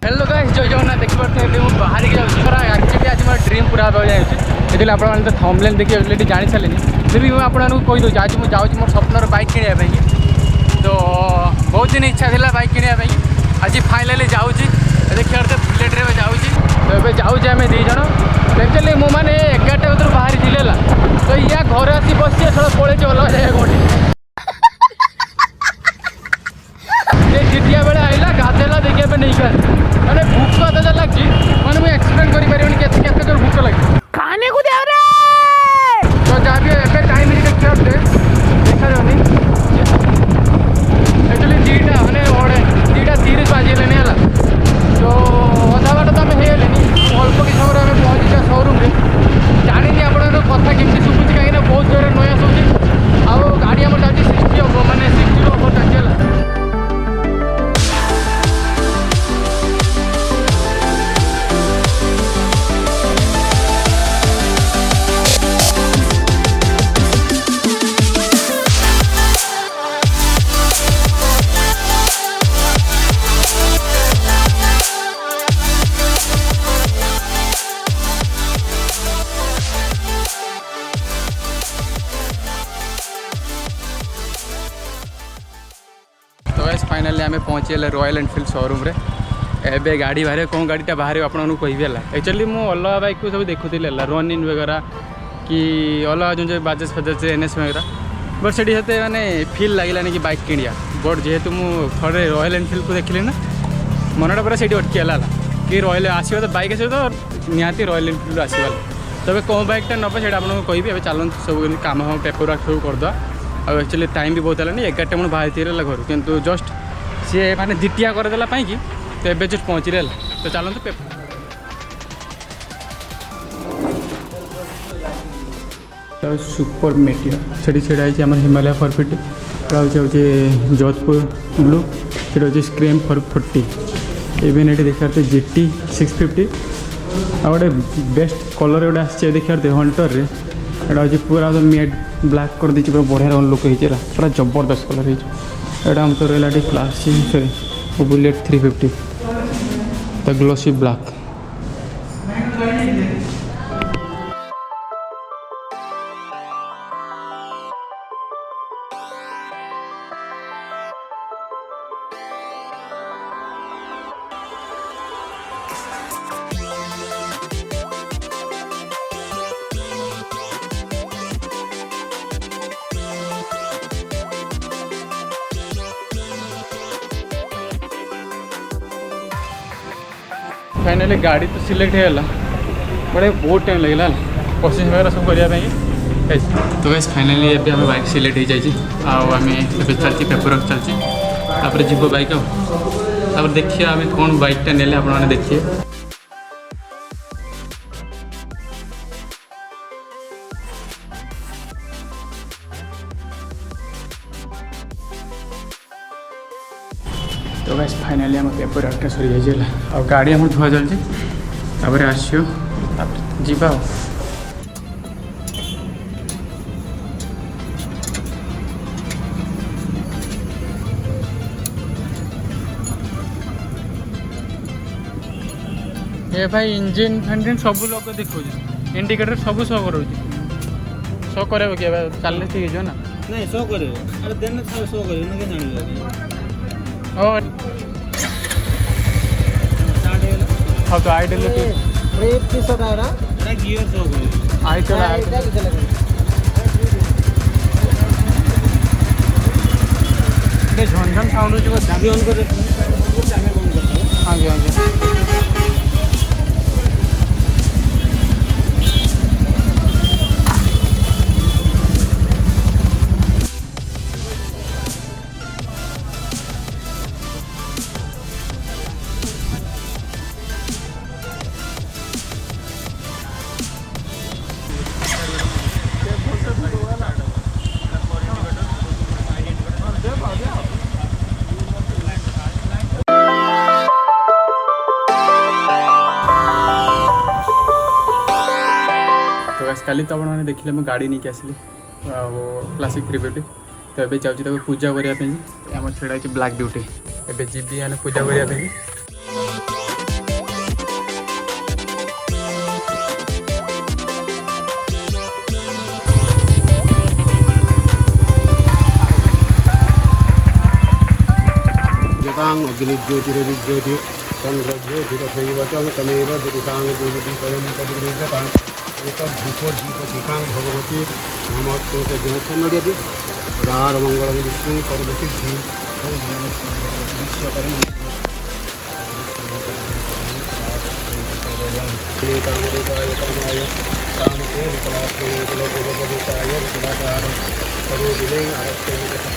hello guys जय जगन्नाथ देखि पारथे मु बाहर के जाउछि थोड़ा एक्चुअली आज मोर ड्रीम पूरा हो जाउछि एतिले आपण माने थंबनेल देखि ऑलरेडी जानि सालेनी फिर भी मु आपण को कहि दउ आज मु जाउछि मोर सपनर बाइक किनिया पई तो बहुत दिन इच्छा थिला बाइक किनिया पई आज फाइनली जाउछि देखिया तो बुलेट रे जाउछि तो एबे जाउछि हमें दी जण एक्चुअली मु माने 11टा बजे बाहर जिलेला तो या घर आसी बसि थोड़ा पळे चलो जाय गोटी ये जितिया बेला आइला गाधेला देखिया पे नहीं कर मैंने भूख को अंदाजा लगी मैंने मुझे एक्सप्लेन कर पारे केते केते जोर भूख लगी खाने को दे रे तो जहाँ भी एबे टाइम ही देखते देखा जानी एक्चुअली दीटा मैंने ओडे 2:30 बाजिले नहीं हला तो अधा बाट तो आम हेले अल्प कि समय आम पहुँचा शोरूम रे जानी आप कथा केमती शुभुची कहीं बहुत जोर नया शुभुची आउ गाड़ी आम जाऊँगी 60 माने 60 ओवर जाऊँगी फाइनली आम पहुँचे रॉयल एनफील्ड शोरूम रे एबे गाड़ी बाहर कौन गाड़ीटा बाहर आपको कहि एक्चुअली मु अलग बाइक को सब देखुली रन इन वगैरह कि अलग जो बाजाज फाजाज एनएस वगैरह बट से माने फील लगे कि बाइक किणिया बट जेहेतु मुझे रॉयल एनफील्ड को देखिली ना मनटा पूरा से अटकीगला कि रॉयल आसो तो बाइक आस तो निहाती रॉयल एनफील्ड आसवा तबे कौन बाइकटा नब से आपको कहि चलते सब कम पेपर वर्क सब करदे एक्चुअली टाइम भी बहुत है 11टा मुझे बाहर थी घर किंतु जस्ट सी मैंने जितिया करदेला कि तो एवं जस्ट पहुँचले तो चलते पेपर सुपर मेटियर से आम हिमालय 450 हूँ जोधपुर ब्लू से हूँ स्क्रीम 440 इवेन ये देखा GT 650 आ गए बेस्ट कलर गोटे आसे देखा हंटर रे एटा हूँ पूरा मेड ब्लैक कर दी पूरा बढ़िया लुक होता पूरा जबरदस्त कलर हो हम तो रहा classic sorry bullet 350 the glossy black finally गाड़ी तो सिलेक्ट होगा बड़े बहुत टाइम लगेगा प्रोसेस वगैरह सब करने तो गैस फाइनली एबे हमें बाइक सिलेक्ट हो जाए आम चलती पेपर वर्क चलती जीव बाइक आपर देखिए आम कौन बाइकटा ने आपने देखिए तो बस फाइनली आम पेपर वर्कटा सरी जाइए आ गाड़ी आम धुआ चलती आसो जीवा ये भाई इंजिन फैंजिन सब लोग देखो इंडिकेटर सब शो कर शो करे चलने ठीक है ना नहीं शो करे अरे देने शो करे ना के जानि और हाँ तो आइडल ब्रेक की शो है ना अरे गियर शो करे आइडल ये झनझन साउंड हो जो चाबी ऑन कर चाबी बंद कर हाँ जी हाँ जी काली तो आपने देखिले मैं गाड़ी नहीं आसली क्लासिक 350 तो ये जाऊँगी पूजा करने आम छेड़ा ब्लैक ब्यूटी एवं जीवी पूजा करने ज्योतिषांग अग्निज्योतिरविज्योति चंद्रज्योतिरथैव च तमेव ज्योतिषांग ज्योतिषं तद्विद्यताम् एतद्धूपोद्दीपशिखां भगवती नमोस्तुते ज्ञानसम्मर्यते उदारमङ्गलं विष्णुं सर्वसिद्धिं विश्वकर्म कामरूपाय कामाय कामते विकलात्मने विकलोपगोपदेशाय विकलाकार करोदिने आरक्षणे